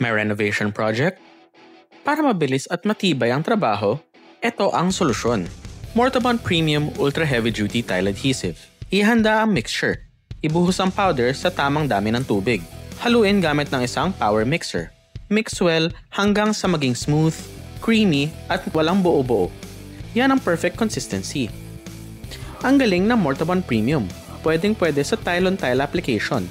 May renovation project? Para mabilis at matibay ang trabaho, ito ang solusyon. Mortabond Premium Ultra Heavy Duty Tile Adhesive. Ihanda ang mixture. Ibuhos ang powder sa tamang dami ng tubig. Haluin gamit ng isang power mixer. Mix well hanggang sa maging smooth, creamy at walang buo-buo. Yan ang perfect consistency. Ang galing ng Mortabond Premium. Pwedeng-pwede sa tile-on-tile application.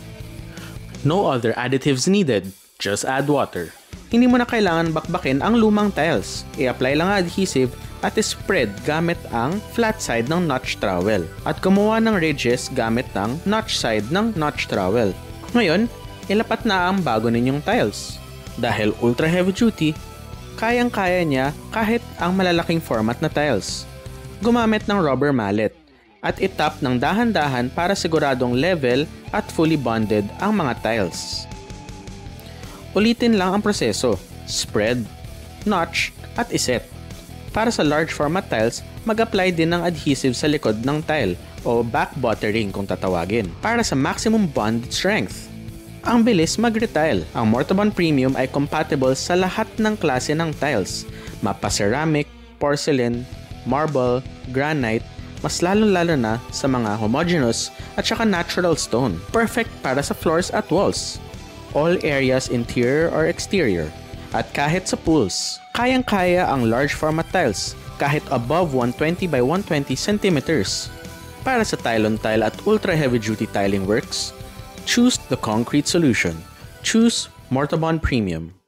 No other additives needed. Just add water. Hindi mo na kailangan bakbakin ang lumang tiles. I-apply lang ang adhesive at spread gamit ang flat side ng notch trowel at gumawa ng ridges gamit ng notch side ng notch trowel. Ngayon, ilapat na ang bago ninyong tiles. Dahil ultra heavy duty, kayang-kaya niya kahit ang malalaking format na tiles. Gumamit ng rubber mallet at itap ng dahan-dahan para siguradong level at fully bonded ang mga tiles. Ulitin lang ang proseso, spread, notch, at iset. Para sa large format tiles, mag-apply din ng adhesive sa likod ng tile o back buttering kung tatawagin para sa maximum bond strength. Ang bilis mag-retile. Ang Mortabond Premium ay compatible sa lahat ng klase ng tiles, mapa-ceramic, porcelain, marble, granite, mas lalo-lalo na sa mga homogeneous at saka natural stone. Perfect para sa floors at walls. All areas interior or exterior. At kahit sa pools, kayang-kaya ang large format tiles kahit above 120 by 120 centimeters. Para sa tile-on-tile at ultra heavy-duty tiling works, choose the concrete solution. Choose Mortabond Premium.